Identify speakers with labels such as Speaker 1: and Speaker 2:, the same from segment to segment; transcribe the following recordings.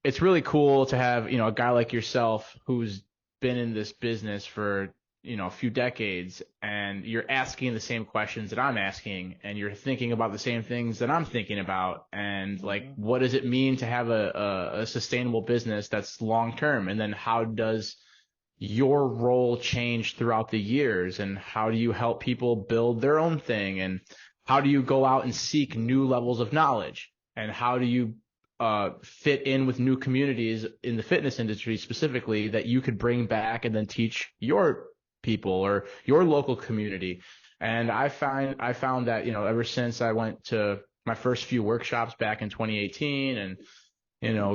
Speaker 1: it's really cool to have, a guy like yourself who's been in this business for, a few decades, and you're asking the same questions that I'm asking, and you're thinking about the same things that I'm thinking about. And like,
Speaker 2: Hmm.
Speaker 1: what does it mean to have a sustainable business that's long term? And then how does your role change throughout the years, and how do you help people build their own thing, and how do you go out and seek new levels of knowledge, and how do you fit in with new communities in the fitness industry specifically that you could bring back and then teach your people or your local community. And I found that, ever since I went to my first few workshops back in 2018, and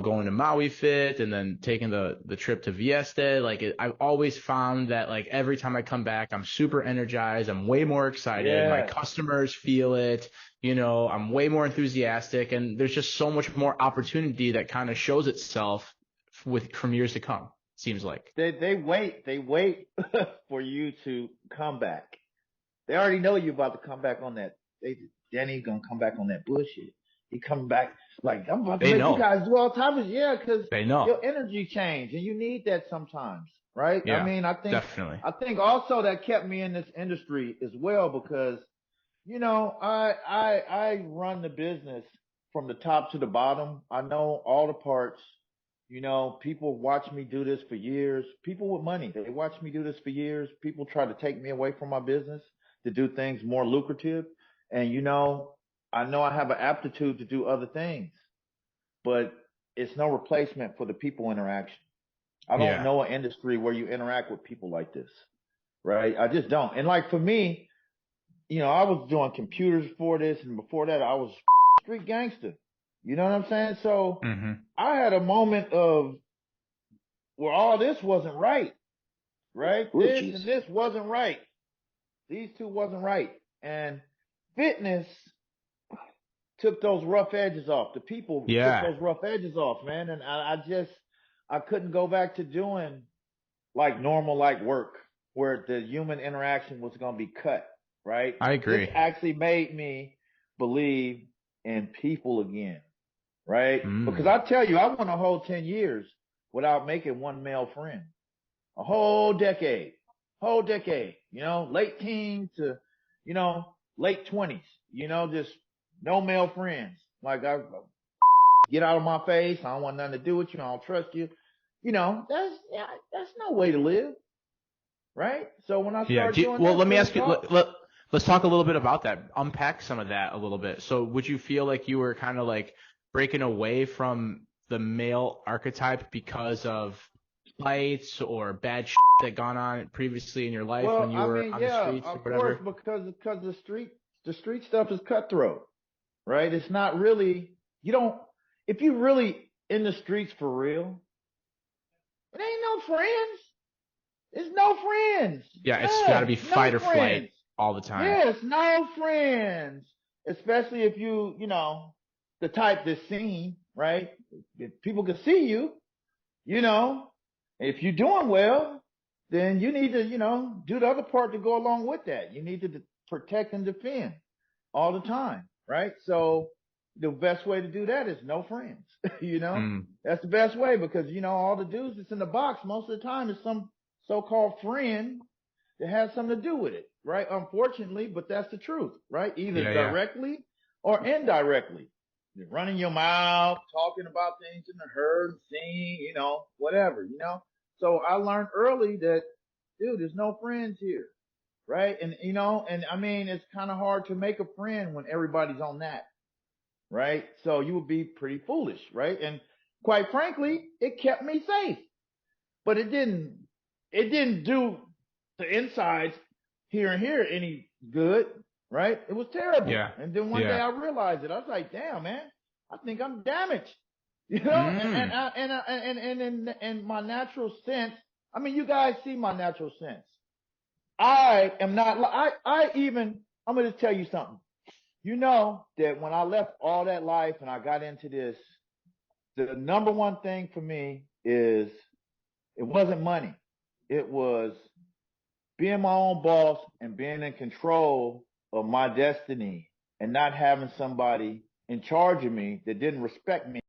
Speaker 1: going to Maui Fit and then taking the trip to Vieste. I've always found that like every time I come back, I'm super energized. I'm way more excited. My
Speaker 2: Yes.
Speaker 1: customers feel it. I'm way more enthusiastic, and there's just so much more opportunity that kind of shows itself from years to come. Seems like.
Speaker 2: They wait for you to come back. They already know you about to come back on that. Danny's gonna come back on that bullshit. He coming back like I'm about to
Speaker 1: They
Speaker 2: make you
Speaker 1: know.
Speaker 2: guys do all types of yeah, because
Speaker 1: They know.
Speaker 2: your energy change and you need that sometimes, right? I
Speaker 1: Yeah,
Speaker 2: mean,
Speaker 1: definitely.
Speaker 2: I think also that kept me in this industry as well because I run the business from the top to the bottom. I know all the parts. People watch me do this for years. People with money, they watch me do this for years. People try to take me away from my business to do things more lucrative. And I know I have an aptitude to do other things, but it's no replacement for the people interaction. I don't
Speaker 1: Yeah.
Speaker 2: know an industry where you interact with people like this, right? I just don't. And like for me, I was doing computers before this, and before that, I was street gangster. You know what I'm saying? So
Speaker 1: Hmm.
Speaker 2: I had a moment of where all this wasn't right, right?
Speaker 3: Oh,
Speaker 2: This
Speaker 3: jeez.
Speaker 2: and this wasn't right. These two wasn't right. And fitness took those rough edges off. The people took
Speaker 1: Yeah.
Speaker 2: those rough edges off, man. And I couldn't go back to doing like normal, like work where the human interaction was going to be cut, right?
Speaker 1: I
Speaker 2: This
Speaker 1: agree.
Speaker 2: actually made me believe in people again, right? Because
Speaker 1: Mm.
Speaker 2: I tell you, I went a whole 10 years without making one male friend, a whole decade, late teens to, you know, late 20s, just no male friends. Like get out of my face. I don't want nothing to do with you. I don't trust you. That's no way to live, right? So when I
Speaker 1: Yeah.
Speaker 2: started doing
Speaker 1: Well,
Speaker 2: this
Speaker 1: let me
Speaker 2: real
Speaker 1: ask you.
Speaker 2: talk,
Speaker 1: Let's talk a little bit about that. Unpack some of that a little bit. So, would you feel like you were kind of like breaking away from the male archetype because of fights or bad that gone on previously in your life when
Speaker 2: well,
Speaker 1: you
Speaker 2: I
Speaker 1: were
Speaker 2: mean,
Speaker 1: on the
Speaker 2: yeah,
Speaker 1: streets or
Speaker 2: of course,
Speaker 1: whatever?
Speaker 2: because the street stuff is cutthroat, right? It's not really you don't if you really in the streets for real, it ain't no friends. It's no friends.
Speaker 1: Yeah, it's got to
Speaker 2: None.
Speaker 1: be
Speaker 2: No
Speaker 1: fight or flight
Speaker 2: friends.
Speaker 1: all the time.
Speaker 2: Yes, no friends. Especially if the type that's seen, right? If people can see you, you know, if you're doing well, then you need to, do the other part to go along with that. You need to protect and defend all the time, right? So the best way to do that is no friends, you know?
Speaker 1: Mm.
Speaker 2: That's the best way because, all the dudes that's in the box most of the time is some so-called friend that has something to do with it, right? Unfortunately, but that's the truth, right? Either
Speaker 1: Yeah, yeah,
Speaker 2: directly or indirectly. You're running your mouth, talking about things in the herd, seeing, whatever. So I learned early that, dude, there's no friends here, right? And I mean, it's kind of hard to make a friend when everybody's on that, right? So you would be pretty foolish, right? And quite frankly, it kept me safe, but it didn't do the insides here and here any good, right? It was terrible.
Speaker 1: yeah,
Speaker 2: And then one day
Speaker 1: yeah.
Speaker 2: I realized it. I was like, damn, man, I think I'm damaged. And
Speaker 1: Mm.
Speaker 2: in my natural sense, I mean, you guys see my natural sense. I am not. I'm going to tell you something. You know that when I left all that life and I got into this, the number one thing for me is it wasn't money. It was being my own boss and being in control of my destiny and not having somebody in charge of me that didn't respect me